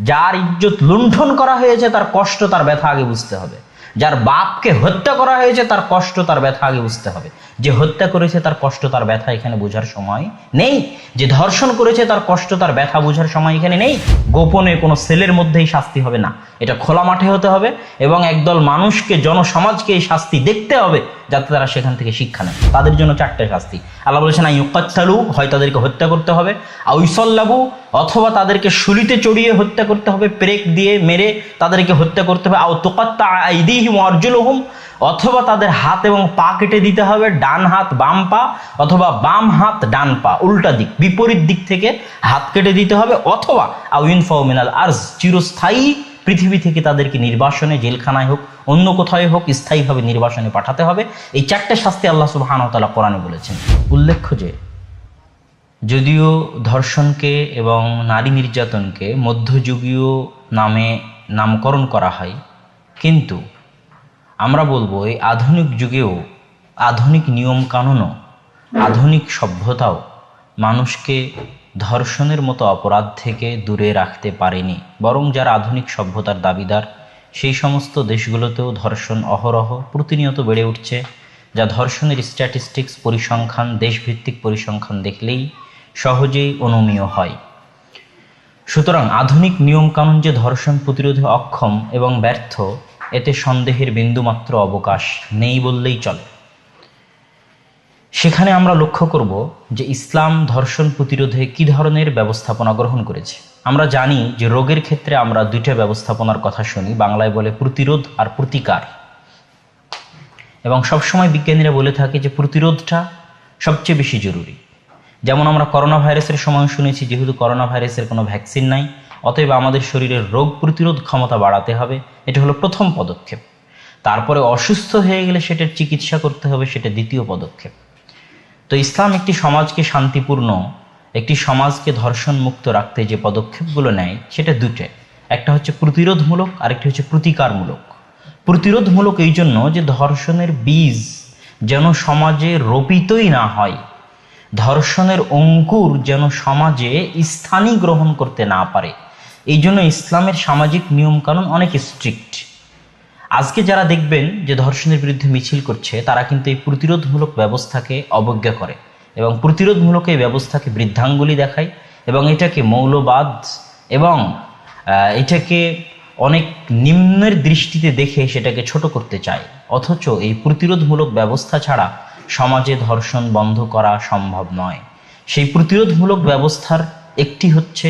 যার ইজ্জত লুণ্ঠন করা হয়েছে তার কষ্ট তার ব্যথা আগে বুঝতে হবে। যার বাপকে হত্যা করা হয়েছে তার কষ্ট তার ব্যথা আগে বুঝতে হবে। যে হত্যা করেছে তার কষ্ট তার ব্যথা এখানে বোঝার সময় নেই। যে ধর্ষণ করেছে তার কষ্ট তার ব্যথা বোঝার সময় এখানে নেই। গোপনে কোনো সেলের মধ্যেই শাস্তি হবে না, এটা খোলা মাঠে হতে হবে এবং একদল মানুষকে, জনসমাজকে এই শাস্তি দেখতে হবে যাতে তারা সেখান থেকে শিক্ষা নেয়। তাদের জন্য 4টে শাস্তি আল্লাহ বলেছেন, ইউকাত্তালু, হয় তাদেরকে হত্যা করতে হবে, আও ইউসাল্লাবু, অথবা তাদেরকে শুলিতে চড়িয়ে হত্যা করতে হবে, পেরেক দিয়ে মেরে তাদেরকে হত্যা করতে হবে, আও তুকাত্তা আইদিহিম ওয়া আরজুলুহুম, অথবা তাদের হাত এবং পা কেটে দিতে হবে, ডান হাত বাম পা অথবা বাম হাত ডান পা, উল্টা দিক বিপরীত দিক থেকে হাত কেটে দিতে হবে, অথবা আও ইউনফাউ মিনাল আরজ, চিরস্থায়ী পৃথিবী থেকে তাদেরকে নির্বাসনে, জেলখানায় হোক অন্য কোথায় হোক স্থায়ীভাবে নির্বাসনে পাঠাতে হবে। এই 4টে শাস্তি আল্লাহ সুবহানাহু ওয়া তাআলা কোরআনে বলেছেন। উল্লেখ্য যে যদিও ধর্ষণকে এবং নারী নির্যাতনকে মধ্যযুগীয় নামে নামকরণ করা হয়, কিন্তু আমরা বলবো এই আধুনিক যুগেও আধুনিক নিয়ম কানুনও, আধুনিক সভ্যতাও মানুষকে ধর্ষণের মতো অপরাধ থেকে দূরে রাখতে পারেনি। বরং যারা আধুনিক সভ্যতার দাবিদার সেই সমস্ত দেশগুলোতেও ধর্ষণ অহরহ প্রতিনিয়ত বেড়ে উঠছে, যা ধর্ষণের স্ট্যাটিস্টিক্স, পরিসংখ্যান, দেশভিত্তিক পরিসংখ্যান দেখলেই সহজেই অনুমেয় হয়। সুতরাং আধুনিক নিয়মকানুন যে ধর্ষণ প্রতিরোধে অক্ষম এবং ব্যর্থ, এতে সন্দেহের বিন্দুমাত্র অবকাশ নেই বললেই চলে। সেখানে আমরা লক্ষ্য করব যে ইসলাম ধর্ষণ প্রতিরোধে কী ধরনের ব্যবস্থাপনা গ্রহণ করেছে। আমরা জানি যে রোগের ক্ষেত্রে আমরা 2টা ব্যবস্থাপনার কথা শুনি, বাংলায় বলে প্রতিরোধ আর প্রতিকার, এবং সবসময় বিজ্ঞানীরা বলে থাকে যে প্রতিরোধটা সবচেয়ে বেশি জরুরি। যেমন আমরা করোনা ভাইরাসের সময় শুনেছি, যেহেতু করোনা ভাইরাসের কোনো ভ্যাকসিন নাই, অতএব আমাদের শরীরের রোগ প্রতিরোধ ক্ষমতা বাড়াতে হবে, এটা হলো প্রথম পদক্ষেপ। তারপরে অসুস্থ হয়ে গেলে সেটার চিকিৎসা করতে হবে, সেটা দ্বিতীয় পদক্ষেপ। তো ইসলাম একটি সমাজকে শান্তিপূর্ণ, একটি সমাজকে ধর্ষণ মুক্ত রাখতে যে পদক্ষেপগুলো নেয় সেটা 2টে। একটা হচ্ছে প্রতিরোধমূলক, আরেকটি হচ্ছে প্রতিকারমূলক। প্রতিরোধমূলক এই জন্য যে ধর্ষণের বীজ যেন সমাজে রোপিতই না হয়, ধর্ষণের অঙ্কুর যেন সমাজে স্থানই গ্রহণ করতে না পারে। এই জন্য ইসলামের সামাজিক নিয়মকানুন অনেক স্ট্রিক্ট। আজকে যারা দেখবেন যে ধর্ষণের বিরুদ্ধে মিছিল করছে, তারা কিন্তু এই প্রতিরোধমূলক ব্যবস্থাকে অবজ্ঞা করে এবং প্রতিরোধমূলক এই ব্যবস্থাকে বৃদ্ধাঙ্গুলি দেখায় এবং এটাকে মৌলবাদ এবং এটাকে অনেক নিম্নের দৃষ্টিতে দেখে সেটাকে ছোট করতে চায়। অথচ এই প্রতিরোধমূলক ব্যবস্থা ছাড়া সমাজে ধর্ষণ বন্ধ করা সম্ভব নয়। সেই প্রতিরোধমূলক ব্যবস্থার একটি হচ্ছে,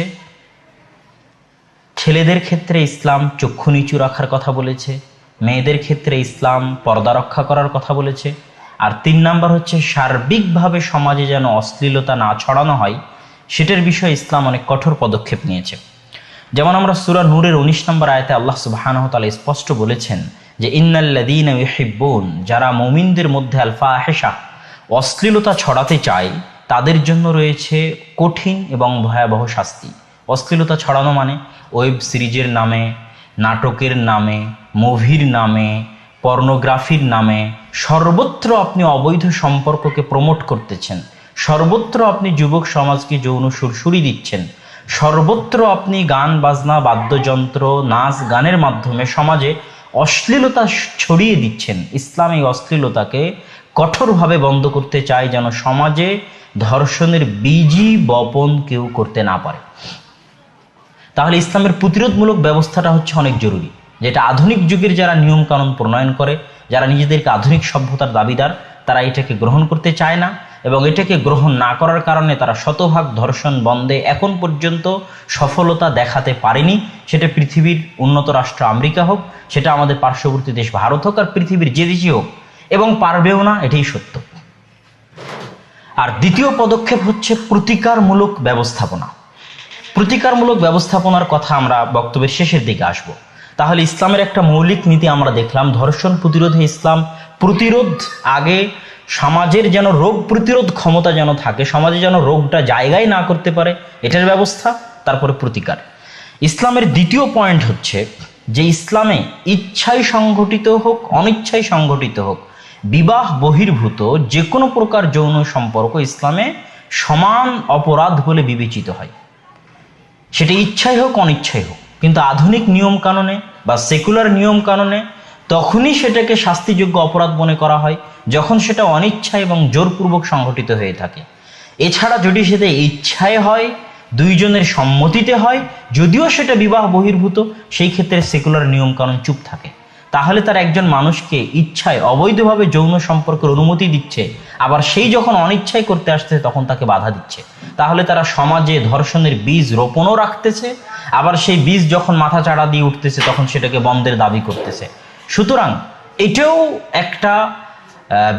ছেলেদের ক্ষেত্রে ইসলাম চক্ষু নিচু রাখার কথা বলেছে, মেয়েদের ক্ষেত্রে ইসলাম পর্দা রক্ষা করার কথা বলেছে, আর 3 নাম্বার হচ্ছে সার্বিকভাবে সমাজে যেন অশ্লীলতা না ছড়ানো হয় সেটার বিষয়ে ইসলাম অনেক কঠোর পদক্ষেপ নিয়েছে। যেমন আমরা সূরা নূরের 19 নম্বর আয়াতে আল্লাহ সুবহানাহু ওয়া তাআলা স্পষ্ট বলেছেন যে ইন্নাল্লাযীনা ইউহিব্বুন, যারা মুমিনদের মধ্যে আল ফাহিশা, অশ্লীলতা ছড়াতে চায়, তাদের জন্য রয়েছে কঠিন এবং ভয়াবহ শাস্তি। অশ্লীলতা ছড়ানো মানে ওয়েব সিরিজের নামে, নাটকের নামে, মুভির নামে, পর্নোগ্রাফির নামে সর্বত্র আপনি অবৈধ সম্পর্ককে প্রমোট করতেছেন, সর্বত্র আপনি যুবক সমাজকে যৌন সুরসুরি দিচ্ছেন, সর্বত্র আপনি গান বাজনা, বাদ্যযন্ত্র, নাচ গানের মাধ্যমে সমাজে অশ্লীলতা ছড়িয়ে দিচ্ছেন। ইসলাম এই অশ্লীলতাকে কঠোরভাবে বন্ধ করতে চায় যেন সমাজে ধর্ষণের বীজই বপন কেউ করতে না পারে। তাহলে ইসলামের প্রতিরোধমূলক ব্যবস্থাটা হচ্ছে অনেক জরুরি, যেটা আধুনিক যুগের যারা নিয়ম কানুন প্রণয়ন করে, যারা নিজেদেরকে আধুনিক সভ্যতার দাবিদার, তারা এটাকে গ্রহণ করতে চায় না এবং এটাকে গ্রহণ না করার কারণে তারা শতভাগ ধর্ষণ বন্ধে এখন পর্যন্ত সফলতা দেখাতে পারেনি। সেটা পৃথিবীর উন্নত রাষ্ট্র আমেরিকা হোক, সেটা আমাদের পার্শ্ববর্তী দেশ ভারত হোক, আর পৃথিবীর যে দেশই হোক, এবং পারবেও না, এটাই সত্য। আর দ্বিতীয় পদক্ষেপ হচ্ছে প্রতিকারমূলক ব্যবস্থাপনা। প্রতিকারমূলক ব্যবস্থাপনার কথা আমরা বক্তব্যের শেষের দিকে আসব। তাহলে ইসলামের একটা মৌলিক নীতি আমরা দেখলাম, ধর্ষণ প্রতিরোধে ইসলাম প্রতিরোধ, আগে সমাজের যেন রোগ প্রতিরোধ ক্ষমতা যেন থাকে, সমাজে যেন রোগটা জায়গায় না করতে পারে, এটার ব্যবস্থা, তারপরে প্রতিকার। ইসলামের দ্বিতীয় পয়েন্ট হচ্ছে যে ইসলামে ইচ্ছায় সংঘটিত হোক অনিচ্ছায় সংঘটিত হোক, বিবাহ বহির্ভূত যে কোনো প্রকার যৌন সম্পর্ক ইসলামে সমান অপরাধ বলে বিবেচিত হয়, সেটা ইচ্ছাই হোক অনিচ্ছাই হোক। কিন্তু আধুনিক নিয়ম কানুনে বা সেকুলার নিয়ম কানুনে তখনই সেটাকে শাস্তিযোগ্য অপরাধ মনে করা হয় যখন সেটা অনিচ্ছা এবং জোরপূর্বক সংঘটিত হয়ে থাকে। এছাড়া যদি সেটা ইচ্ছায় হয়, দুইজনের সম্মতিতে হয়, যদিও সেটা বিবাহ বহির্ভূত, সেই ক্ষেত্রে সেকুলার নিয়ম কানুন চুপ থাকে। তাহলে তার একজন মানুষকে ইচ্ছায় অবৈধভাবে যৌন সম্পর্কের অনুমতি দিচ্ছে, আবার সেই যখন অনিচ্ছায় করতে আসছে তখন তাকে বাধা দিচ্ছে। তাহলে তারা সমাজে ধর্ষণের বীজ রোপণও রাখতেছে, আবার সেই বীজ যখন মাথা চাড়া দিয়ে উঠতেছে তখন সেটাকে বন্ধের দাবি করতেছে। সুতরাং এটাও একটা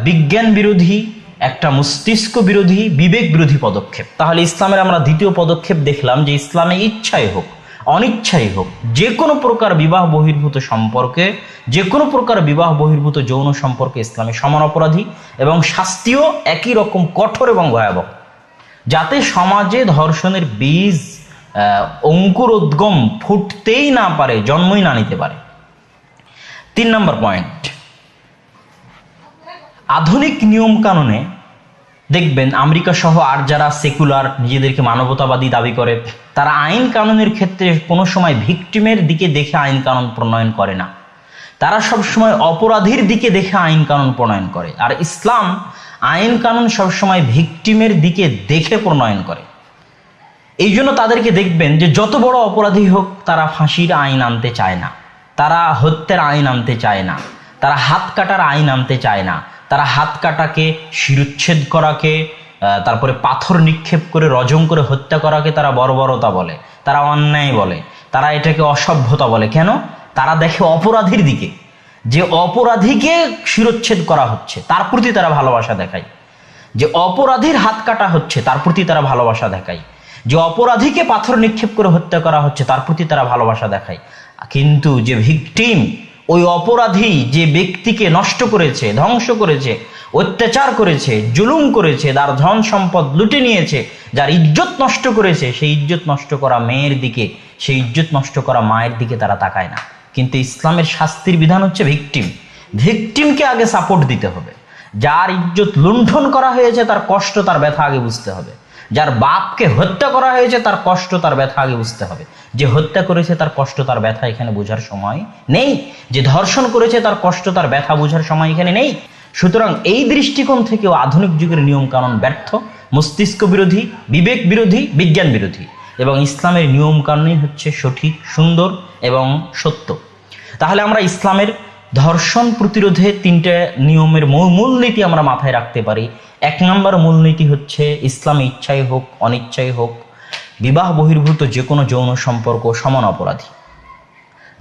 বিজ্ঞান বিরোধী, একটা মস্তিষ্ক বিরোধী, বিবেক বিরোধী পদক্ষেপ। তাহলে ইসলামের আমরা দ্বিতীয় পদক্ষেপ দেখলাম যে ইসলামে ইচ্ছাই হোক অনিচ্ছাই হোক, যে কোনো প্রকার বিবাহ বহির্ভূত সম্পর্কে, যে কোনো প্রকার বিবাহ বহির্ভূত যৌন সম্পর্কে ইসলামে সমান অপরাধী এবং শাস্তিও একই রকম কঠোর এবং ভয়াবহ, যাতে সমাজে ধর্ষণের বীজ অঙ্কুরোদ্গম ফুটতেই না পারে, জন্মই না নিতে পারে। 3 নম্বর পয়েন্ট, আধুনিক নিয়ম কানুনে দেখবেন আমেরিকা সহ আর যারা সেকুলার, নিজেদেরকে মানবতাবাদী দাবি করে, তারা আইন কানুনের ক্ষেত্রে কোনো সময় ভিকটিমের দিকে দেখে আইন কানুন প্রণয়ন করে না, তারা সবসময় অপরাধীর দিকে দেখে আইন কানুন প্রণয়ন করে। আর ইসলাম আইন কানুন সবসময় ভিকটিমের দিকে দেখে প্রণয়ন করে। এই জন্য তাদেরকে দেখবেন যে যত বড় অপরাধী হোক তারা ফাঁসির আইন আনতে চায় না, তারা হত্যার আইন আনতে চায় না, তারা হাত কাটার আইন আনতে চায় না। তারা হাত কাটাকে, শিরুচ্ছেদ করাকে, তারপরে পাথর নিক্ষেপ করে রজম করে হত্যা করাকে তারা বর্বরতা বলে, তারা অন্যায় বলে, তারা এটাকে অসভ্যতা বলে। কেন? তারা দেখে অপরাধীর দিকে, যে অপরাধীকে শিরোচ্ছেদ করা হচ্ছে তার প্রতি তারা ভালোবাসা দেখায়, যে অপরাধীর হাত কাটা হচ্ছে তার প্রতি তারা ভালোবাসা দেখায়, যে অপরাধীকে পাথর নিক্ষেপ করে হত্যা করা হচ্ছে তার প্রতি তারা ভালোবাসা দেখায়। কিন্তু যে ভিকটিম, ওই অপরাধী যে ব্যক্তিকে নষ্ট করেছে, ধ্বংস করেছে, অত্যাচার করেছে, জুলুম করেছে, তার ধন সম্পদ লুটে নিয়েছে, যার ইজ্জত নষ্ট করেছে, সেই ইজ্জত নষ্ট করা মেয়ের দিকে, সেই ইজ্জত নষ্ট করা মায়ের দিকে তারা তাকায় না। কিন্তু ইসলামের শাস্তির বিধান হচ্ছে ভিকটিম, ভিকটিমকে আগে সাপোর্ট দিতে হবে। যার ইজ্জত লুণ্ঠন করা হয়েছে তার কষ্ট, তার ব্যথা আগে বুঝতে হবে। যার বাপকে হত্যা করা হয়েছে তার কষ্ট, তার ব্যথা আগে বুঝতে হবে। যে হত্যা করেছে তার কষ্ট, তার ব্যথা এখানে বোঝার সময় নেই। যে ধর্ষণ করেছে তার কষ্ট, তার ব্যথা বোঝার সময় এখানে নেই। সুতরাং এই দৃষ্টিকোণ থেকেও আধুনিক যুগের নিয়ম কানুন ব্যর্থ, মস্তিষ্ক বিরোধী, বিবেক বিরোধী, বিজ্ঞান বিরোধী, এবং ইসলামের নিয়ম কানুনই হচ্ছে সঠিক, সুন্দর এবং সত্য। তাহলে আমরা ইসলামের ধর্ষণ প্রতিরোধে 3টে নিয়মের মূলনীতি আমরা মাথায় রাখতে পারি। 1 নম্বর মূলনীতি হচ্ছে ইসলামে ইচ্ছাই হোক অনিচ্ছাই হোক, বিবাহ বহির্ভূত যে কোনো যৌন সম্পর্ক সমান অপরাধী।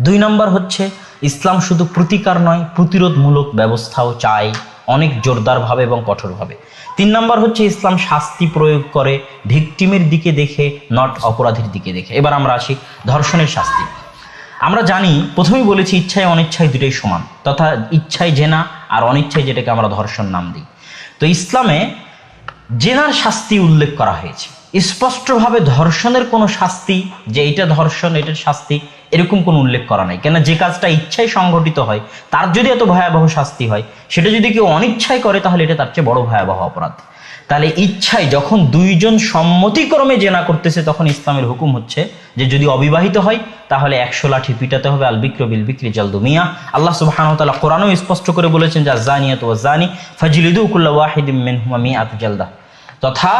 2 নম্বর হচ্ছে ইসলাম শুধু প্রতিকার নয়, প্রতিরোধমূলক ব্যবস্থাও চায়, অনেক জোরদারভাবে এবং কঠোরভাবে। 3 নম্বর হচ্ছে ইসলাম শাস্তি প্রয়োগ করে ভিকটিমের দিকে দেখে, নট অপরাধীর দিকে দেখে। এবার আমরা আসি ধর্ষণের শাস্তি। আমরা জানি, প্রথমেই বলেছি ইচ্ছায় অনিচ্ছায় দুটোই সমান, তথা ইচ্ছায় জেনা আর অনিচ্ছায় যেটাকে আমরা ধর্ষণ নাম দিই। তো ইসলামে জেনার শাস্তি উল্লেখ করা হয়েছে, স্পষ্টভাবে ধর্ষণের কোনো শাস্তি, যে এটা ধর্ষণ এটার শাস্তি, এরকম কোনো উল্লেখ করা নাই। কেন? যে কাজটা ইচ্ছায় সংঘটিত হয় তার যদি এত ভয়াবহ শাস্তি হয়, সেটা যদি কেউ অনিচ্ছায় করে তাহলে এটা তার চেয়ে বড় ভয়াবহ অপরাধ। তাহলে ইচ্ছায় যখন দুইজন সম্মতিক্রমে জেনা করতেছে তখন ইসলামের হুকুম হচ্ছে যে যদি অবিবাহিত হয় তাহলে 100 লাঠি পিটাতে হবে। আল বিক্র বিল বিক্রি জালদু মিয়া। আল্লাহ সুবহানাহু ওয়া তাআলা কোরআনেও স্পষ্ট করে বলেছেন যে আয-যানিয়াতু ওয়াজ-যানি ফাজলিদু কুল্লা ওয়াহিদিম মিনহুমা মিআত জালদা। তথা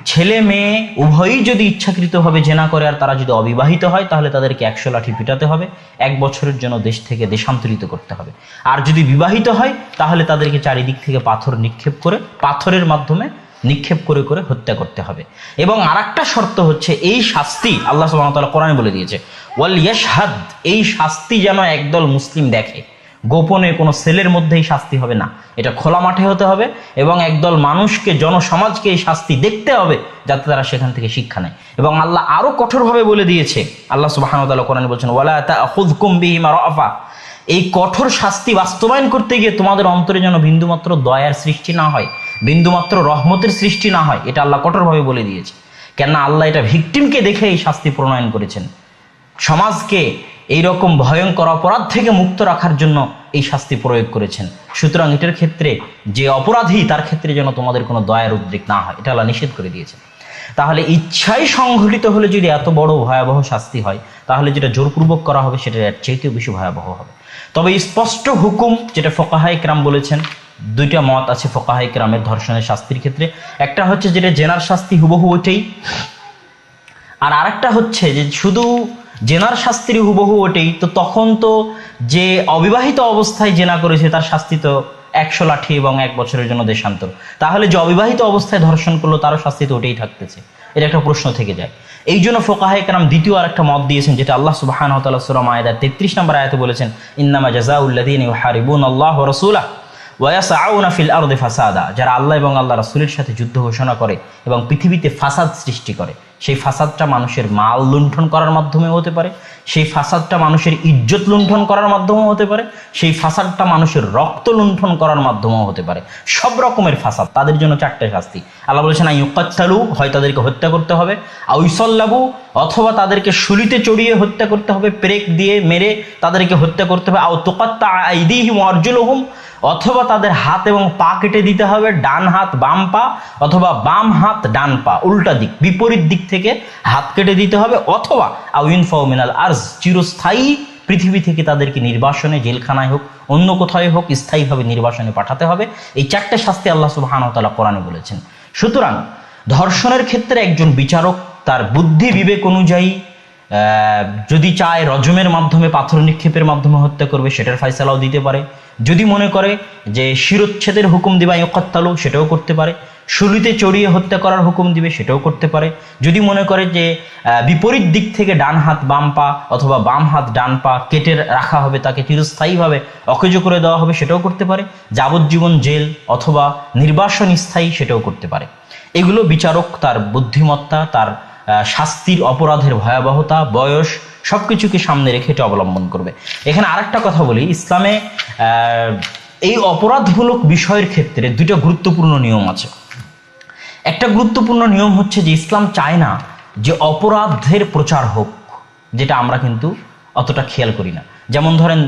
ছেলে মেয়ে উভয়ই যদি ইচ্ছাকৃতভাবে জেনা করে আর তারা যদি অবিবাহিত হয় তাহলে তাদেরকে 100 লাঠি পিটাতে হবে, 1 বছরের জন্য দেশ থেকে দেশান্তরিত করতে হবে। আর যদি বিবাহিত হয় তাহলে তাদেরকে চারিদিক থেকে পাথর নিক্ষেপ করে, পাথরের মাধ্যমে নিক্ষেপ করে করে হত্যা করতে হবে। এবং আরেকটা শর্ত হচ্ছে এই শাস্তি আল্লাহ সুবহানাহু ওয়া তাআলা কোরআনে বলে দিয়েছে, ওয়াল ইয়াশহাদ, এই শাস্তি যেন একদল মুসলিম দেখে। গোপনে কোনো সেলের মধ্যেই শাস্তি হবে না, এটা খোলা মাঠে হতে হবে এবং একদল মানুষকে, জনসমাজকে এই শাস্তি দেখতে হবে যাতে তারা সেখান থেকে শিক্ষা নেয়। এবং আল্লাহ আরো কঠোরভাবে বলে দিয়েছে, আল্লাহ সুবহানাহু ওয়া তাআলা কোরআনে বলছেন, ওয়ালা তা'খুযকুম বিহিমা রাফা, এই কঠোর শাস্তি বাস্তবায়ন করতে গিয়ে তোমাদের অন্তরে যেন বিন্দুমাত্র দয়ার সৃষ্টি না হয়, বিন্দুমাত্র রহমতের সৃষ্টি না হয়, এটা আল্লাহ কঠোরভাবে বলে দিয়েছে। কেননা আল্লাহ এটা ভিকটিমকে দেখে এই শাস্তি প্রণয়ন করেছেন, সমাজকে এইরকম ভয়ঙ্কর অপরাধ থেকে মুক্ত রাখার জন্য এই শাস্তি প্রয়োগ করেছেন। সুতরাং এটার ক্ষেত্রে যে অপরাধী তার ক্ষেত্রে যেন তোমাদের কোনো দয়ার উদ্রেক না হয়, এটা আল্লাহ নিষেধ করে দিয়েছেন। তাহলে ইচ্ছাই সংঘটিত হলে যদি এত বড় ভয়াবহ শাস্তি হয়, তাহলে যেটা জোরপূর্বক করা হবে সেটা এর চাইতেও বেশি ভয়াবহ হবে। তবে স্পষ্ট হুকুম যেটা ফোকাহায়ে কেরাম বলেছেন, দুইটা মত আছে ফোকাহায়ে কেরামের ধর্ষণের শাস্তির ক্ষেত্রে। একটা হচ্ছে যেটা জেনার শাস্তি হুবহু ওইটাই, আর আরেকটা হচ্ছে যে শুধু জেনার শাস্তির হুবহু ওঠেই, তো তখন তো যে অবিবাহিত অবস্থায় জেনা করেছে তার শাস্তি তো 100 লাঠি এবং 1 বছরের জন্য দেশান্তর। তাহলে যে অবিবাহিত অবস্থায় ধর্ষণ করলো তারও শাস্তি তো ওটাই থাকতেছে। এটা একটা প্রশ্ন থেকে যায়। এই জন্য ফোকাহায়ে কেরাম দ্বিতীয় আরেকটা মত দিয়েছেন, যেটা আল্লাহ সুবহানাহু ওয়া তাআলা সূরা মায়েদার 33 নম্বর আয়াতে বলেছেন, ইন্নামা জাযাউল্লাযীনা ইউহারিবুনাল্লাহ ওয়া রাসূলাহু ওয়া ইয়াসআউনা ফিল আরদি ফাসাদা, যারা আল্লাহ এবং আল্লাহ রাসূলের সাথে যুদ্ধ ঘোষণা করে এবং পৃথিবীতে ফাসাদ সৃষ্টি করে, সেই ফাসাদটা মানুষের মাল লুণ্ঠন করার মাধ্যমেও হতে পারে, সেই ফাসাদটা মানুষের ইজ্জত লুণ্ঠন করার মাধ্যমেও হতে পারে, সেই ফাসাদটা মানুষের রক্ত লুণ্ঠন করার মাধ্যমেও হতে পারে। সব রকমের ফাসাদ, তাদের জন্য 4টে শাস্তি। আল্লাহ বলেছেন আইয়ুকাত্তালু, হয় তাদেরকে হত্যা করতে হবে, আও ইউসাল্লাবু, অথবা তাদেরকে শুলিতে চড়িয়ে হত্যা করতে হবে, পেরেক দিয়ে মেরে তাদেরকে হত্যা করতে হবে, আও তুকাত্তা আইদিহিম ওয়া আরজুলুহুম, অথবা তাদের হাত এবং পা কেটে দিতে হবে, ডান হাত বাম পা, অথবা বাম হাত ডান পা, উল্টা দিক বিপরীত দিক থেকে হাত কেটে দিতে হবে, অথবা আও ইউনফাউ মিনাল আরজ, চিরস্থায়ী পৃথিবী থেকে তাদেরকে নির্বাসনে, জেলখানায় হোক অন্য কোথায় হোক স্থায়ীভাবে নির্বাসনে পাঠাতে হবে। এই 4টে শাস্তি আল্লাহ সুবহানাহু ওয়া তাআলা কোরআনে বলেছেন। সুতরাং ধর্ষণের ক্ষেত্রে একজন বিচারক তার বুদ্ধি বিবেক অনুযায়ী যদি চায় রজমের মাধ্যমে, পাথর নিক্ষেপের মাধ্যমে হত্যা করবে, সেটার ফয়সালাও দিতে পারে। যদি মনে করে যে শিরোচ্ছেদের হুকুম দিবা ইউকাত্তালু, সেটাও করতে পারে। শুলিতে চড়িয়ে হত্যা করার হুকুম দিবে, সেটাও করতে পারে। যদি মনে করে যে বিপরীত দিক থেকে ডান হাত বাম পা অথবা বাম হাত ডান পা কেটে রাখা হবে, তাকে চিরস্থায়ীভাবে অকেজ করে দেওয়া হবে, সেটাও করতে পারে। যাবজ্জীবন জেল অথবা নির্বাসন স্থায়ী, সেটাও করতে পারে। এগুলো বিচারক তার বুদ্ধিমত্তা, তার শাস্তির, অপরাধের ভয়াবহতা, বয়স সবকিছুকে সামনে রেখে এটা অবলম্বন করবে। এখানে আরেকটা কথা বলি, ইসলামে এই অপরাধমূলক বিষয়ের ক্ষেত্রে 2টা গুরুত্বপূর্ণ নিয়ম আছে। একটা গুরুত্বপূর্ণ নিয়ম হচ্ছে যে ইসলাম চায় না যে অপরাধের প্রচার হোক, যেটা আমরা কিন্তু অতটা খেয়াল করি না। যেমন ধরেন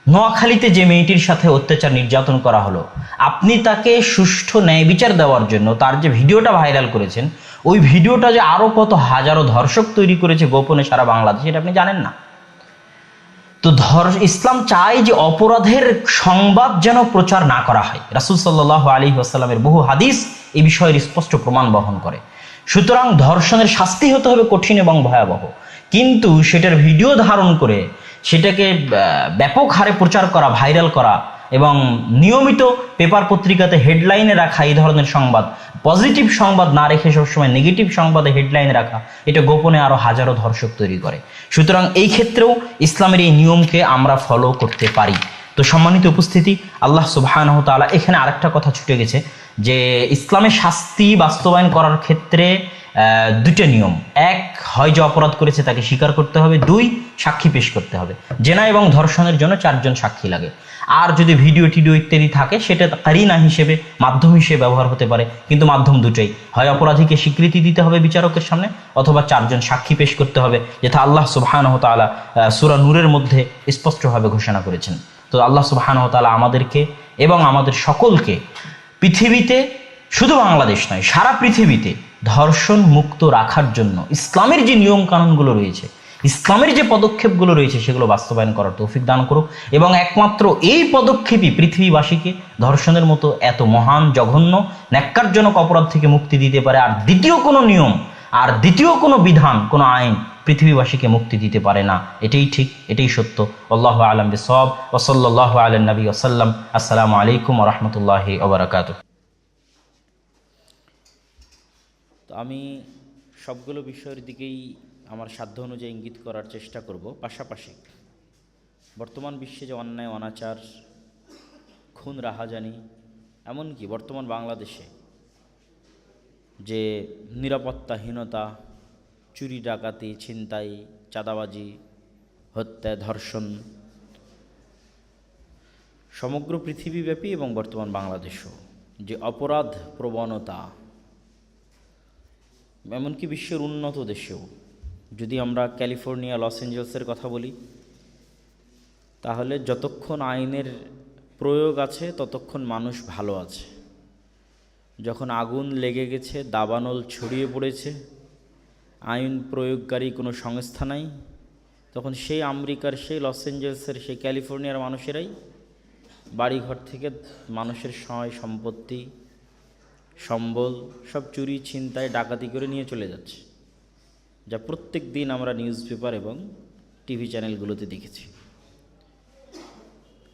নোয়াখালীতে যে মেয়েটির সাথে অত্যাচার নির্যাতন করা হলো, আপনি তাকে সুষ্ঠু ন্যায় বিচার দেওয়ার জন্য তার যে ভিডিওটা ভাইরাল করেছেন, ওই ভিডিওটা যে আরো কত হাজারো ধর্ষক তৈরি করেছে গোপনে সারা বাংলাদেশে, এটা আপনি জানেন না। তো ইসলাম চায় যে অপরাধের সংবাদ যেন প্রচার না করা হয়। রাসূল সাল্লাল্লাহু আলাইহি ওয়াসাল্লামের বহু হাদিস এই বিষয়ের স্পষ্ট প্রমাণ বহন করে। সুতরাং ধর্ষণের শাস্তি হতে হবে কঠিন এবং ভয়াবহ, কিন্তু সেটার ভিডিও ধারণ করে সেটাকে ব্যাপক হারে প্রচার করা, ভাইরাল করা এবং নিয়মিত পেপার পত্রিকাতে হেডলাইনে রাখা এই ধরনের সংবাদ, পজিটিভ সংবাদ না রেখে সবসময় নেগেটিভ সংবাদে হেডলাইনে রাখা, এটা গোপনে আরো হাজারো ধর্ষক তৈরি করে। সুতরাং এই ক্ষেত্রেও ইসলামের এই নিয়মকে আমরা ফলো করতে পারি। তো সম্মানিত উপস্থিতি, আল্লাহ সুবহানাহু ওয়া তাআলা এখানে আরেকটা কথা ছুটে গেছে যে ইসলামের শাস্তি বাস্তবায়ন করার ক্ষেত্রে 2টা নিয়ম। 1, হয় যে অপরাধ করেছে তাকে স্বীকার করতে হবে, 2, সাক্ষী পেশ করতে হবে। জেনা এবং ধর্ষণের জন্য 4 জন সাক্ষী লাগে। আর যদি ভিডিও টিডিও ইত্যাদি থাকে সেটা কারিনা হিসেবে, মাধ্যম হিসেবে ব্যবহার হতে পারে, কিন্তু মাধ্যম দুটোই। হয় অপরাধীকে স্বীকৃতি দিতে হবে বিচারকের সামনে, অথবা 4 জন সাক্ষী পেশ করতে হবে, যেটা আল্লাহ সুবহানাহু ওয়া তাআলা সূরা নূরের মধ্যে স্পষ্টভাবে ঘোষণা করেছেন। তো আল্লাহ সুবহানাহু ওয়া তাআলা আমাদেরকে এবং আমাদের সকলকে পৃথিবীতে, শুধু বাংলাদেশ নয় সারা পৃথিবীতে ধর্ষণ মুক্ত রাখার জন্য ইসলামের যে নিয়ম কানুনগুলো রয়েছে, ইসলামের যে পদক্ষেপগুলো রয়েছে, সেগুলো বাস্তবায়ন করার তৌফিক দান করুক। এবং একমাত্র এই পদক্ষেপই পৃথিবীবাসীকে ধর্ষণের মতো এত মহান, জঘন্য, ন্যাক্কারজনক অপরাধ থেকে মুক্তি দিতে পারে। আর দ্বিতীয় কোনো নিয়ম, আর দ্বিতীয় কোনো বিধান, কোনো আইন পৃথিবীবাসীকে মুক্তি দিতে পারে না। এটাই ঠিক, এটাই সত্য। আল্লাহু আ'লাম বিসওয়াব ওয়া সাল্লাল্লাহু আলা নবী ওয়া সাল্লাম। আসসালামু আলাইকুম ওয়া রাহমাতুল্লাহি ওয়া বারাকাতুহু। তো আমি সবগুলো বিষয়ের দিকেই আমার সাধ্য অনুযায়ী ইঙ্গিত করার চেষ্টা করব। পাশাপাশি বর্তমান বিশ্বে যে অন্যায়, অনাচার, খুন, রাহাজানি, এমনকি বর্তমান বাংলাদেশে যে নিরাপত্তাহীনতা, চুরি ডাকাতি, ছিনতাই, চাঁদাবাজি, হত্যা, ধর্ষণ সমগ্র পৃথিবীব্যাপী এবং বর্তমান বাংলাদেশেও যে অপরাধ প্রবণতা, এমনকি বিশ্বের উন্নত দেশেও, যদি আমরা ক্যালিফোর্নিয়া, লস অ্যাঞ্জেলসের কথা বলি, তাহলে যতক্ষণ আইনের প্রয়োগ আছে ততক্ষণ মানুষ ভালো আছে। যখন আগুন লেগে গেছে, দাবানল ছড়িয়ে পড়েছে, আইন প্রয়োগকারী কোনো সংস্থা নাই, তখন সেই আমেরিকার, সেই লস অ্যাঞ্জেলসের, সেই ক্যালিফোর্নিয়ার মানুষেরাই বাড়িঘর থেকে মানুষের সহায় সম্পত্তি, সম্বল সব চুরি, ছিনতাই, ডাকাতি করে নিয়ে চলে যাচ্ছে, যা প্রত্যেক দিন আমরা নিউজ পেপার এবং টিভি চ্যানেলগুলোতে দেখেছি।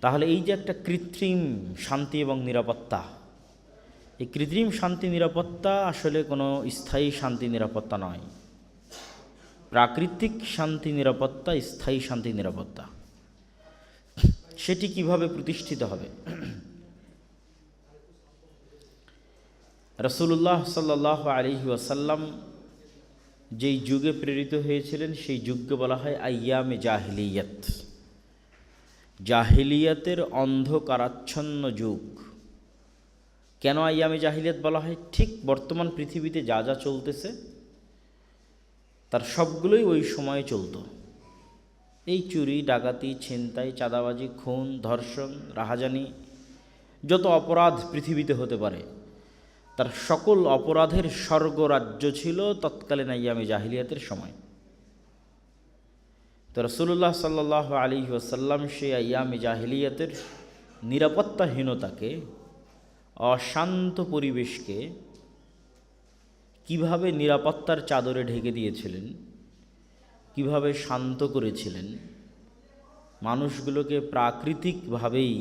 তাহলে এই যে একটা কৃত্রিম শান্তি এবং নিরাপত্তা, এই কৃত্রিম শান্তি নিরাপত্তা আসলে কোনো স্থায়ী শান্তি নিরাপত্তা নয়। প্রাকৃতিক শান্তি নিরাপত্তা স্থায়ী শান্তি নিরাপত্তা। সেটি কিভাবে প্রতিষ্ঠিত হবে? রাসূলুল্লাহ সাল্লাল্লাহু আলাইহি ওয়াসাল্লাম যেই যুগে প্রেরিত হয়েছিলেন সেই যুগকে বলা হয় আইয়ামে জাহিলিয়াত, জাহিলিয়াতের অন্ধকারাচ্ছন্ন যুগ। কেন আইয়ামে জাহিলিয়াত বলা হয়? ঠিক বর্তমান পৃথিবীতে যা যা চলতেছে তার সবগুলোই ওই সময়ে চলতো। এই চুরি, ডাকাতি, ছিনতাই, চাঁদাবাজি, খুন, ধর্ষণ, রাহাজানি, যত অপরাধ পৃথিবীতে হতে পারে তার সকল অপরাধের স্বর্গরাজ্য ছিল তৎকালীন আইয়ামে জাহিলিয়াতের সময়। তো রাসূলুল্লাহ সাল্লাল্লাহু আলাইহি ওয়াসাল্লাম সেই আইয়ামে জাহিলিয়াতের নিরাপত্তাহীনতাকে, অশান্ত পরিবেশকে কিভাবে নিরাপত্তার চাদরে ঢেকে দিয়েছিলেন, কিভাবে শান্ত করেছিলেন, মানুষগুলোকে প্রাকৃতিকভাবেই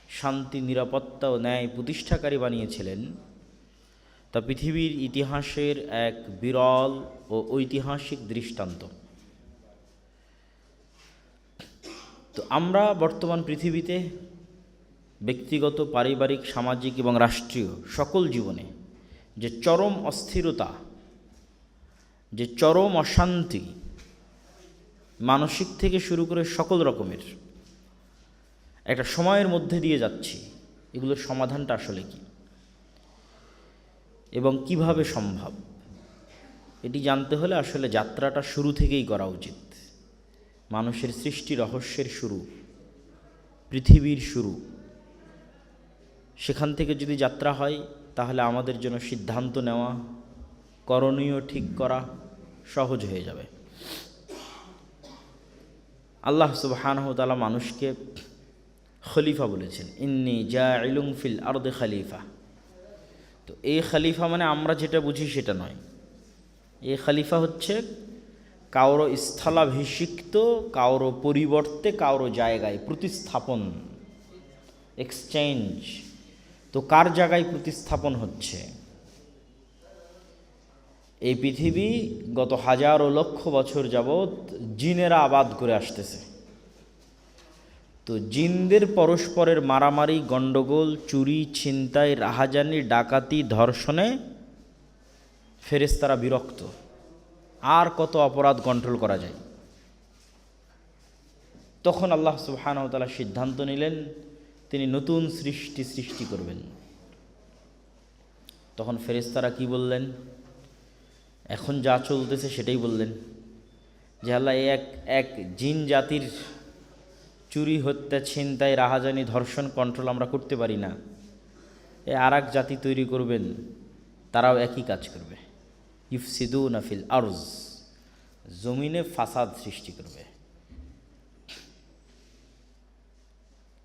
শান্তি, নিরাপত্তা ও ন্যায় প্রতিষ্ঠাকারী বানিয়েছিলেন, তা পৃথিবীর ইতিহাসের এক বিরল ও ঐতিহাসিক দৃষ্টান্ত। তো আমরা বর্তমান পৃথিবীতে ব্যক্তিগত, পারিবারিক, সামাজিক এবং রাষ্ট্রীয় সকল জীবনে যে চরম অস্থিরতা, যে চরম অশান্তি, মানসিক থেকে শুরু করে সকল রকমের একটা সময়ের মধ্যে দিয়ে যাচ্ছি, এগুলোর সমাধানটা আসলে কি এবং কিভাবে সম্ভব, এটি জানতে হলে আসলে যাত্রাটা শুরু থেকেই করা উচিত। মানুষের সৃষ্টি রহস্যের শুরু, পৃথিবীর শুরু, সেখান থেকে যদি যাত্রা হয় তাহলে আমাদের জন্য সিদ্ধান্ত নেওয়া, করণীয় ঠিক করা সহজ হয়ে যাবে। আল্লাহ সুবহানাহু ওয়া তাআলা মানুষকে খলিফা বলেছেন, ইন্নী জাইলুন ফিল আরদি খলিফা। তো এই খলিফা মানে আমরা যেটা বুঝি সেটা নয়। এই খলিফা হচ্ছে কারো স্থলাভিষিক্ত, কারো পরিবর্তে কারো জায়গায় প্রতিস্থাপন, এক্সচেঞ্জ। তো কার জায়গায় প্রতিস্থাপন হচ্ছে? এই পৃথিবী গত হাজারো লক্ষ বছর যাবৎ জিনেরা আবাদ করে আসতেছে। তো জিনদের পরস্পরের মারামারি, গণ্ডগোল, চুরি, ছিনতাই, রাহাজানি, ডাকাতি, ধর্ষণে ফেরেশতারা বিরক্ত। আর কত অপরাধ কন্ট্রোল করা যায়? তখন আল্লাহ সুবহানাহু ওয়া তাআলা সিদ্ধান্ত নিলেন তিনি নতুন সৃষ্টি করবেন। তখন ফেরেশতারা কি বললেন? এখন যা চলতেছে সেটাই বললেন যে আল্লাহ এক জিন জাতির চুরি, হত্যা, ছিনতাই, রাহাজানি, ধর্ষণ কন্ট্রোল আমরা করতে পারি না, আর এক জাতি তৈরি করবেন, তারাও একই কাজ করবে। ইফসিদুনা ফিল আরজ, জমিনে ফাসাদ সৃষ্টি করবে।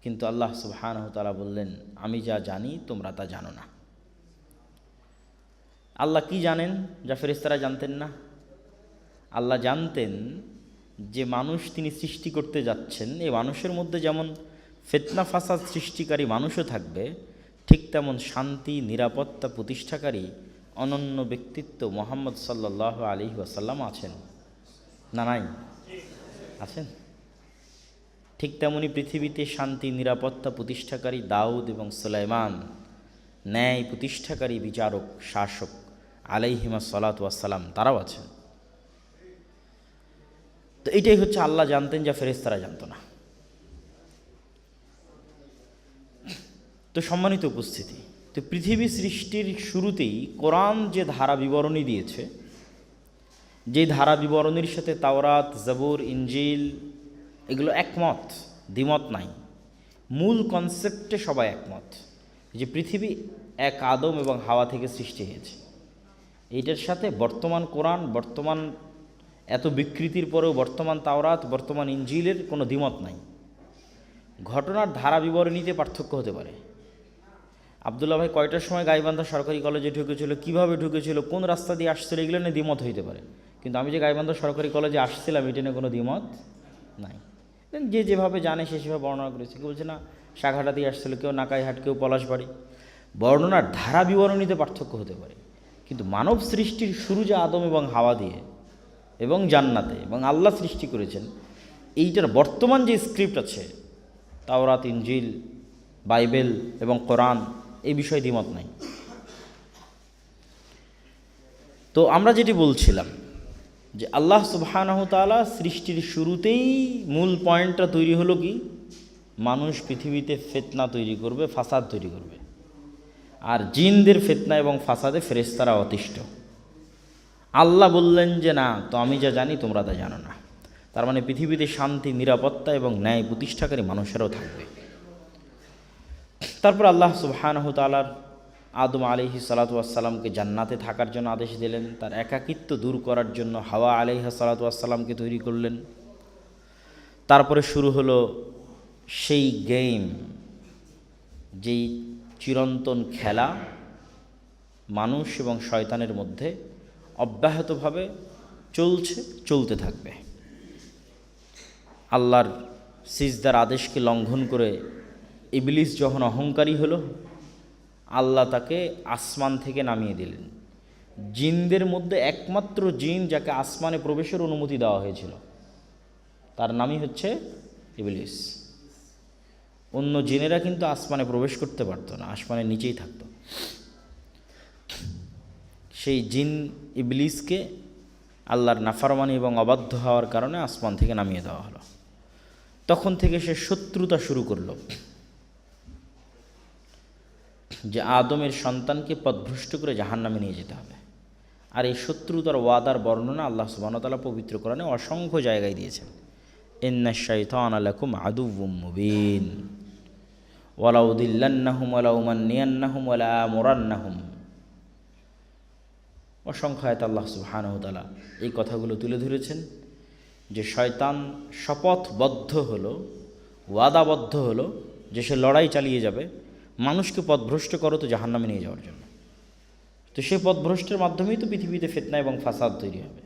কিন্তু আল্লাহ সুবহানাহু ওয়া তাআলা বললেন, আমি যা জানি তোমরা তা জানো না। আল্লাহ কি জানেন যা ফেরেশতারা জানতেন না? আল্লাহ জানতেন যে মানুষ তিনি সৃষ্টি করতে যাচ্ছেন, এই মানুষের মধ্যে যেমন ফিতনা ফাসাদ সৃষ্টিকারী মানুষও থাকবে, ঠিক তেমন শান্তি, নিরাপত্তা প্রতিষ্ঠাকারী অনন্য ব্যক্তিত্ব মুহাম্মদ সাল্লাল্লাহু আলাইহি ওয়াসাল্লাম আছেন না? নাই? আছেন। ঠিক তেমনি পৃথিবীতে শান্তি, নিরাপত্তা প্রতিষ্ঠাকারী দাউদ এবং সুলাইমান, ন্যায় প্রতিষ্ঠাকারী বিচারক, শাসক আলাইহিমা সালাতু ওয়াসসালাম, তারাও আছেন। তো এটাই হচ্ছে আল্লাহ জানতেন যা ফেরেশতারা জানতো না। তো সম্মানিত উপস্থিতি, তো পৃথিবী সৃষ্টির শুরুতেই কোরআন যে ধারা বিবরণী দিয়েছে, যে ধারা বিবরণীর সাথে তাওরাত, জাবুর, ইনজিল এগুলো একমত, দ্বিমত নাই। মূল কনসেপ্টে সবাই একমত যে পৃথিবী এক আদম এবং হাওয়া থেকে সৃষ্টি হয়েছে। এইটার সাথে বর্তমান কোরআন, বর্তমান এত বিকৃতির পরেও বর্তমান তাওরাত, বর্তমান ইনজিলের কোনো দ্বিমত নাই। ঘটনার ধারা বিবরণীতে পার্থক্য হতে পারে। আবদুল্লাহ ভাই কয়টার সময় গাইবান্ধা সরকারি কলেজে ঢুকেছিল, কিভাবে ঢুকেছিল, কোন রাস্তা দিয়ে আসছিল, এগুলো নিয়ে দ্বিমত হইতে পারে। কিন্তু আমি যে গাইবান্ধা সরকারি কলেজে আসছিলাম, এটা নিয়ে কোনো দ্বিমত নাই। যে যেভাবে জানে সে সেভাবে বর্ণনা করেছে। কেউ বলছে না শাখাটা দিয়ে আসছিল, কেউ নাকাইহাট, কেউ পলাশবাড়ি। বর্ণনার ধারা বিবরণীতে পার্থক্য হতে পারে, কিন্তু মানব সৃষ্টির শুরু যে আদম এবং হাওয়া দিয়ে এবং জান্নাতে এবং আল্লাহ সৃষ্টি করেছেন, এইটার বর্তমান যে স্ক্রিপ্ট আছে তাওরাত, ইনজিল, বাইবেল এবং কোরআন, এই বিষয়ে দ্বিমত নাই। তো আমরা যেটি বলছিলাম যে আল্লাহ সুবহানাহু তাআলা সৃষ্টির শুরুতেই মূল পয়েন্টটা তৈরি হলো কি, মানুষ পৃথিবীতে ফিতনা তৈরি করবে, ফাসাদ তৈরি করবে। আর জিনদের ফিতনা এবং ফাসাদে ফেরেশতারা অতিষ্ঠ। আল্লাহ বললেন যে না, তো আমি যা জানি তোমরা তা জানো না। তার মানে পৃথিবীতে শান্তি, নিরাপত্তা এবং ন্যায় প্রতিষ্ঠাকারী মানুষেরাও থাকবে। তারপর আল্লাহ সুবহানাহু তাআলার আদম আলাইহিস সালাতু ওয়াস সালামকে জান্নাতে থাকার জন্য আদেশ দিলেন। তার একাকিত্ব দূর করার জন্য হাওয়া আলাইহিস সালাতু ওয়াস সালামকে তৈরি করলেন। তারপরে শুরু হলো সেই গেম, যেই চিরন্তন খেলা মানুষ এবং শয়তানের মধ্যে অব্যাহতভাবে চলতে থাকবে। আল্লাহর সিজদার আদেশকে লঙ্ঘন করে ইবলিস যখন অহংকারী হলো, আল্লাহ তাকে আসমান থেকে নামিয়ে দিলেন। জিনদের মধ্যে একমাত্র জিন যাকে আসমানে প্রবেশের অনুমতি দেওয়া হয়েছিল, তার নামই হচ্ছে ইবলিস। অন্য জিনেরা কিন্তু আসমানে প্রবেশ করতে পারতো না, আসমানের নিচেই থাকতো। সেই জিন ইবলিসকে আল্লাহর নাফরমানি এবং অবাধ্য হওয়ার কারণে আসমান থেকে নামিয়ে দেওয়া হলো। তখন থেকে সে শত্রুতা শুরু করলো যে আদমের সন্তানকে পথভ্রষ্ট করে জাহান্নামে নিয়ে যেতে হবে। আর এই শত্রুতার ওয়াদার বর্ণনা আল্লাহ সুবহানাহু ওয়া তাআলা পবিত্র কোরআনে অসংখ্য জায়গায় দিয়েছেন। ইন্নাশ শাইতানা লাকুম আদুউম মুবিন ওয়ালা উদিল্লান্নাহুম ওয়ালা উমান্নিয়ান্নাহুম ওয়ালা আমুরান্নাহুম। অসংখ্য আয়াতে আল্লাহ সুবহানাহু ওয়া তাআলা এই কথাগুলো তুলে ধরেছেন যে শয়তান শপথবদ্ধ হলো, ওয়াদাবদ্ধ হলো যে সে লড়াই চালিয়ে যাবে মানুষকে পথভ্রষ্ট করো তো জাহান্নামে নিয়ে যাওয়ার জন্য। তো সেই পথভ্রষ্টের মাধ্যমেই তো পৃথিবীতে ফিতনা এবং ফাসাদ তৈরি হবে,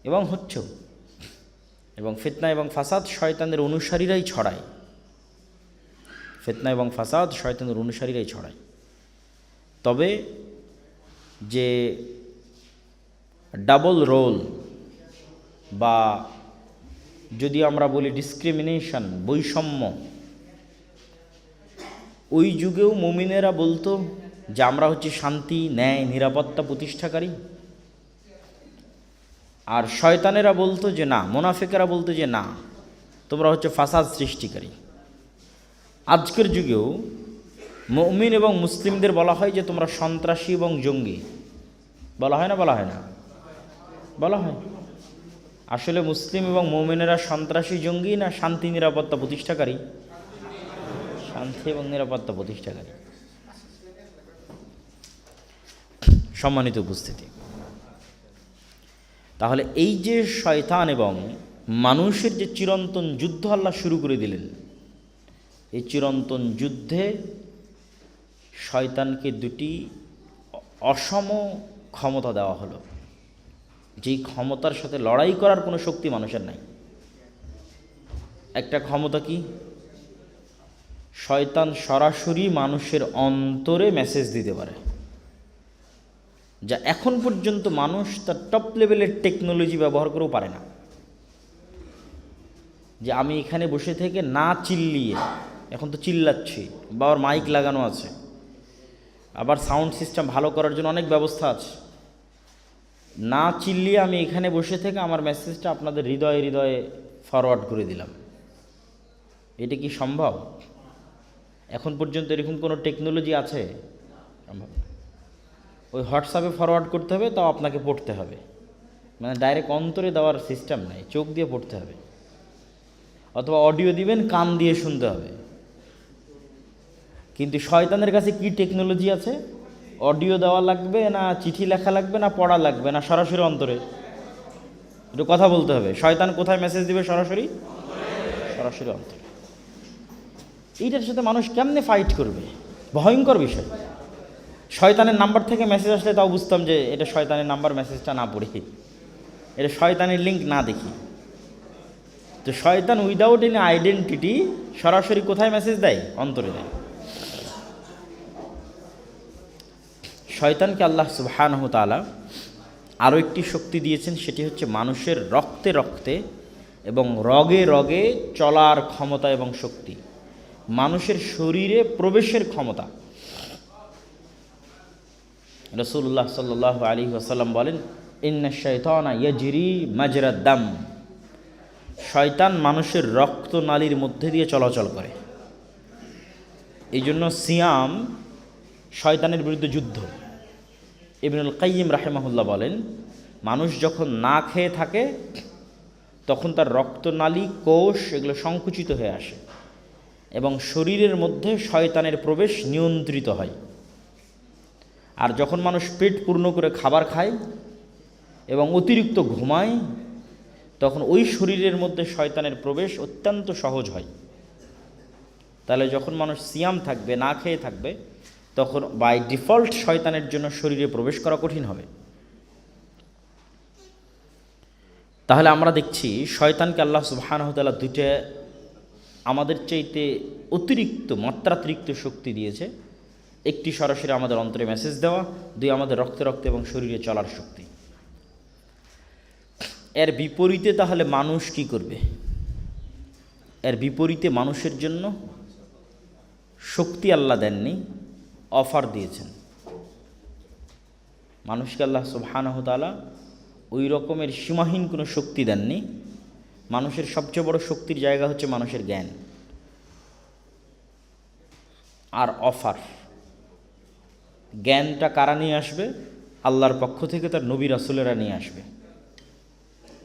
এবং হচ্ছেও। এবং ফিতনা এবং ফাসাদ শয়তানের অনুসারীরাই ছড়ায়। ফিতনা এবং ফাসাদ শয়তানের অনুসারীরাই ছড়ায়। তবে যে ডাবল রোল, বা যদি আমরা বলি ডিসক্রিমিনেশন, বৈষম্য, ওই যুগেও মুমিনেরা বলতো যে আমরা হচ্ছে শান্তি, ন্যায়, নিরাপত্তা প্রতিষ্ঠাকারী। আর শয়তানেরা বলতো যে না, মুনাফিকেরা বলতো যে না, তোমরা হচ্ছে ফাসাদ সৃষ্টিকারী। আজকের যুগেও মুমিন এবং মুসলিমদের বলা হয় যে তোমরা সন্ত্রাসী এবং জঙ্গি। বলা হয় না? বলা হয় না? বলা হয়। আসলে মুসলিম এবং মুমিনেরা সন্ত্রাসী, জঙ্গি না শান্তি নিরাপত্তা প্রতিষ্ঠাকারী? শান্তি এবং নিরাপত্তা প্রতিষ্ঠাকারী। সম্মানিত উপস্থিতি, তাহলে এই যে শয়তান এবং মানুষের যে চিরন্তন যুদ্ধ আল্লাহ শুরু করে দিলেন, এই চিরন্তন যুদ্ধে শয়তানকে দুটি অসম ক্ষমতা দেওয়া হলো, যেই ক্ষমতার সাথে লড়াই করার কোনো শক্তি মানুষের নাই। একটা ক্ষমতা কি? শয়তান সরাসরি মানুষের অন্তরে মেসেজ দিতে পারে, যা এখন পর্যন্ত মানুষ তার টপ লেভেলের টেকনোলজি ব্যবহার করেও পারে না। যে আমি এখানে বসে থেকে না চিল্লিয়ে, এখন তো চিল্লাচ্ছি, বা আবার মাইক লাগানো আছে, আবার সাউন্ড সিস্টেম ভালো করার জন্য অনেক ব্যবস্থা আছে, না চিল্লিয়ে আমি এখানে বসে থেকে আমার মেসেজটা আপনাদের হৃদয়ে হৃদয়ে ফরওয়ার্ড করে দিলাম। এটা কি সম্ভব? এখন পর্যন্ত এরকম কোনো টেকনোলজি আছে? সম্ভব না। ওই হোয়াটসঅ্যাপে ফরওয়ার্ড করতে হবে, তাও আপনাকে পড়তে হবে, মানে ডাইরেক্ট অন্তরে দেওয়ার সিস্টেম নাই, চোখ দিয়ে পড়তে হবে, অথবা অডিও দিবেন কান দিয়ে শুনতে হবে। কিন্তু শয়তানের কাছে কি টেকনোলজি আছে? অডিও দেওয়া লাগবে না, চিঠি লেখা লাগবে না, পড়া লাগবে না, সরাসরি অন্তরে? একটু কথা বলতে হবে। শয়তান কোথায় মেসেজ দিবে? সরাসরি সরাসরি অন্তরে। এইটার সাথে মানুষ কেমনে ফাইট করবে? ভয়ঙ্কর বিষয়। শয়তানের নাম্বার থেকে মেসেজ আসলে তাও বুঝতাম যে এটা শয়তানের নাম্বার, মেসেজটা না পড়ি, এটা শয়তানের লিঙ্ক না দেখি। তো শয়তান উইদাউট এনি আইডেন্টিটি সরাসরি কোথায় মেসেজ দেয়? অন্তরে দেয়। শয়তানকে আল্লাহ সুবহানাহু ওয়া তাআলা আরও একটি শক্তি দিয়েছেন, সেটি হচ্ছে মানুষের রক্তে রক্তে এবং রগে রগে চলার ক্ষমতা এবং শক্তি, মানুষের শরীরে প্রবেশের ক্ষমতা। রাসূলুল্লাহ সাল্লাল্লাহু আলাইহি ওয়াসাল্লাম বলেন, ইন্না শাইতানা ইয়াজরি মাজরাদ দাম, শয়তান মানুষের রক্তনালীর মধ্যে দিয়ে চলাচল করে। এই জন্য সিয়াম শয়তানের বিরুদ্ধে যুদ্ধ। ইবনুল কাইয়িম রাহিমাহুল্লাহ বলেন, মানুষ যখন না খেয়ে থাকে তখন তার রক্তনালী, কোষ এগুলো সংকুচিত হয়ে আসে এবং শরীরের মধ্যে শয়তানের প্রবেশ নিয়ন্ত্রিত হয়। আর যখন মানুষ পেট পূর্ণ করে খাবার খায় এবং অতিরিক্ত ঘুমায়, তখন ওই শরীরের মধ্যে শয়তানের প্রবেশ অত্যন্ত সহজ হয়। তাহলে যখন মানুষ সিয়াম থাকবে, না খেয়ে থাকবে, তখন বাই ডিফল্ট শয়তানের জন্য শরীরে প্রবেশ করা কঠিন হবে। তাহলে আমরা দেখছি শয়তানকে আল্লাহ সুবহানাহু ওয়া তাআলা দুইটা আমাদের চাইতে অতিরিক্ত, মাত্রাতিরিক্ত শক্তি দিয়েছে। একটি সরাসরি আমাদের অন্তরে মেসেজ দেওয়া, দুই আমাদের রক্তে রক্তে এবং শরীরে চলার শক্তি। এর বিপরীতে তাহলে মানুষ কি করবে? এর বিপরীতে মানুষের জন্য শক্তি আল্লাহ দেননি, অফার দিয়েছেন। মানুষকে আল্লাহ সুবহানাহু ওয়া তাআলা ওই রকমের সীমাহীন কোনো শক্তি দেননি। মানুষের সবচেয়ে বড় শক্তির জায়গা হচ্ছে মানুষের জ্ঞান আর অফার। জ্ঞানটা কারা নিয়ে আসবে? আল্লাহর পক্ষ থেকে তার নবী রাসূলেরা নিয়ে আসবে,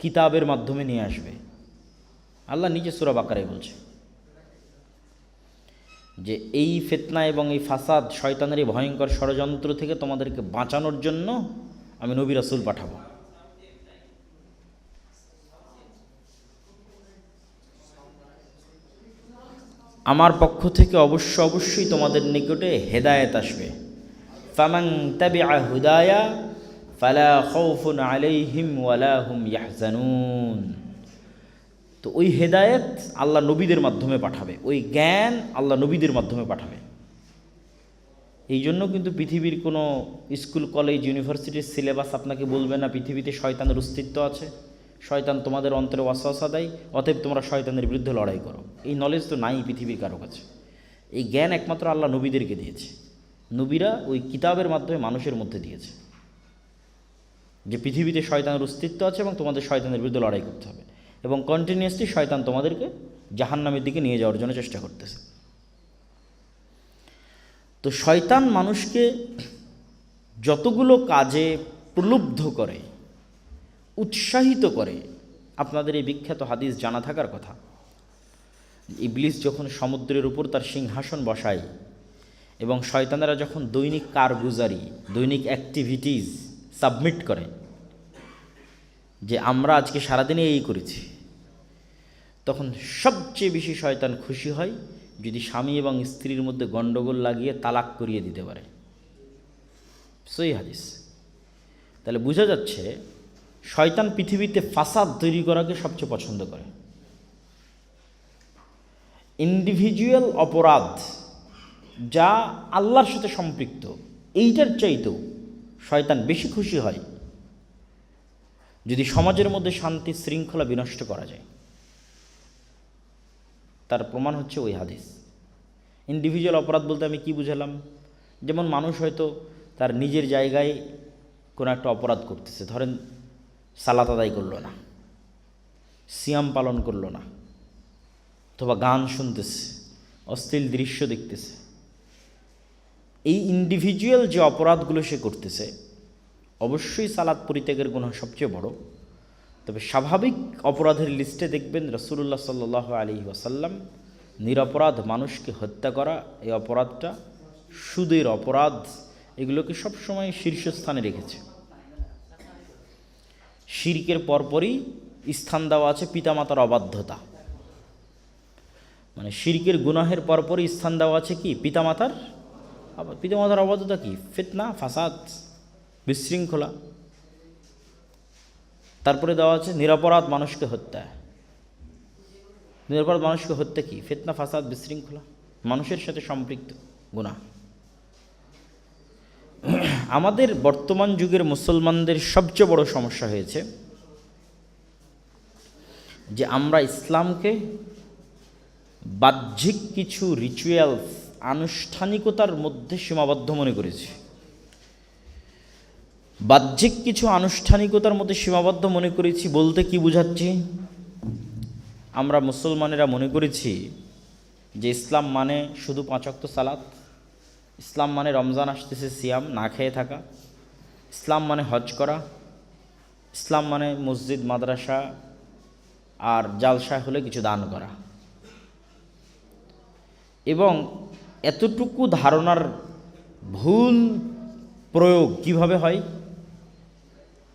কিতাবের মাধ্যমে নিয়ে আসবে। আল্লাহ নিজে সূরা বাকারায় বলছে যে এই ফিতনা এবং এই ফাসাদ, শয়তানের এই ভয়ঙ্কর ষড়যন্ত্র থেকে তোমাদেরকে বাঁচানোর জন্য আমি নবী রাসূল পাঠাবো। আমার পক্ষ থেকে অবশ্যই তোমাদের নিকটে হেদায়েত আসবে। ফামান তাবিআ হুদায়া ফালা খাউফুন আলাইহিম ওয়ালা হুম ইয়াহজানুন। তো ওই হেদায়েত আল্লাহ নবীদের মাধ্যমে পাঠাবে, ওই জ্ঞান আল্লাহ নবীদের মাধ্যমে পাঠাবে। এই জন্য কিন্তু পৃথিবীর কোনো স্কুল, কলেজ, ইউনিভার্সিটির সিলেবাস আপনাকে বলবে না পৃথিবীতে শয়তানের অস্তিত্ব আছে, শয়তান তোমাদের অন্তরে ওয়াসওয়াসা দেয়, অতএব তোমরা শয়তানের বিরুদ্ধে লড়াই করো। এই নলেজ তো নাই পৃথিবীর কারো কাছে। এই জ্ঞান একমাত্র আল্লাহ নবীদেরকে দিয়েছে। নবীরা ওই কিতাবের মাধ্যমে মানুষের মধ্যে দিয়েছে যে পৃথিবীতে শয়তানের অস্তিত্ব আছে এবং তোমাদের শয়তানের বিরুদ্ধে লড়াই করতে হবে, এবং কন্টিনিউয়াসলি শয়তান তোমাদেরকে জাহান্নামের দিকে নিয়ে যাওয়ার জন্য চেষ্টা করতেছে। তো শয়তান মানুষকে যতগুলো কাজে প্রলুব্ধ করে, উৎসাহিত করে, আপনাদের এই বিখ্যাত হাদিস জানা থাকার কথা, ইবলিস যখন সমুদ্রের উপর তার সিংহাসন বসায় এবং শয়তানেরা যখন দৈনিক কারগুজারি, দৈনিক অ্যাক্টিভিটিস সাবমিট করে যে আমরা আজকে সারাদিনে এই করেছি, তখন সবচেয়ে বেশি শয়তান খুশি হয় যদি স্বামী এবং স্ত্রীর মধ্যে গণ্ডগোল লাগিয়ে তালাক করিয়ে দিতে পারে। সহিহ হাদিস। তাহলে বোঝা যাচ্ছে শয়তান পৃথিবীতে ফাসাদ তৈরি করাকে সবচেয়ে পছন্দ করে। ইন্ডিভিজুয়াল অপরাধ যা আল্লাহর সাথে সম্পৃক্ত, এইটার চাইতেও শয়তান বেশি খুশি হয় যদি সমাজের মধ্যে শান্তি শৃঙ্খলা বিনষ্ট করা যায়। তার প্রমাণ হচ্ছে ওই হাদিস। ইন্ডিভিজুয়াল অপরাধ বলতে আমি কি বুঝালাম? যেমন মানুষ হয়তো তার নিজের জায়গায় কোনো একটা অপরাধ করতেছে, ধরেন সালাত আদায় করলো না, সিয়াম পালন করলো না, অথবা গান শুনতেছে, অশ্লীল দৃশ্য দেখতেছে। এই ইন্ডিভিজুয়াল যে অপরাধগুলো সে করতেছে, অবশ্যই সালাত পরিত্যাগের গুনাহ সবচেয়ে বড়। তবে স্বাভাবিক অপরাধের লিস্টে দেখবেন রাসূলুল্লাহ সাল্লাল্লাহু আলাইহি ওয়াসাল্লাম নিরপরাধ মানুষকে হত্যা করা, এই অপরাধটা সুদের অপরাধ, এগুলোকে সবসময় শীর্ষস্থানে রেখেছে। শিরকের পরপরই স্থান দেওয়া আছে পিতামাতার অবাধ্যতা, মানে শিরকের গুনাহের পরপরই স্থান দেওয়া আছে কি পিতামাতার অবাধ্যতা, কি ফিতনা, ফাসাদ, বিশৃঙ্খলা। তারপরে দেওয়া আছে নিরপরাধ মানুষকে হত্যা। নিরপরাধ মানুষকে হত্যা কি ফিতনা, ফাসাদ, বিশৃঙ্খলা, মানুষের সাথে সম্পৃক্ত গুনাহ। আমাদের বর্তমান যুগের মুসলমানদের সবচেয়ে বড় সমস্যা হয়েছে যে আমরা ইসলামকে বাহ্যিক কিছু রিচুয়ালস, আনুষ্ঠানিকতার মধ্যে সীমাবদ্ধ মনে করেছি। বাহ্যিক কিছু আনুষ্ঠানিকতার মধ্যে সীমাবদ্ধ মনে করেছি বলতে কি বোঝাচ্ছি? আমরা মুসলমানেরা মনে করেছি যে ইসলাম মানে শুধু 5 ওয়াক্ত সালাত, ইসলাম মানে রমজান আসতেছে সিয়াম না খেয়ে থাকা, ইসলাম মানে হজ করা, ইসলাম মানে মসজিদ মাদ্রাসা আর জালসা হলে কিছু দান করা। এবং এতটুকু ধারণার ভুল প্রয়োগ কিভাবে হয়?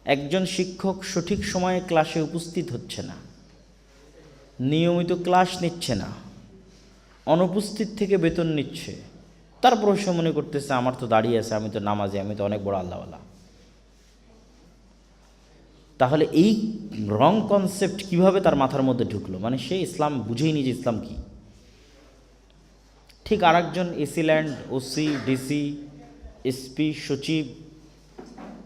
একজন শিক্ষক সঠিক সময়ে ক্লাসে উপস্থিত হচ্ছে না, নিয়মিত ক্লাস নিচ্ছে না, অনুপস্থিত থেকে বেতন নিচ্ছে, তারপর সে মনে করতেছে আমার তো দাঁড়িয়ে আছে, আমি তো নামাজি, আমি তো অনেক বড় আল্লাহওয়ালা। তাহলে এই রং কনসেপ্ট কিভাবে তার মাথার মধ্যে ঢুকলো? মানে সে ইসলাম বুঝেইনি যে ইসলাম কি। ঠিক আরেকজন AC land, OC, DC, SP, সচিব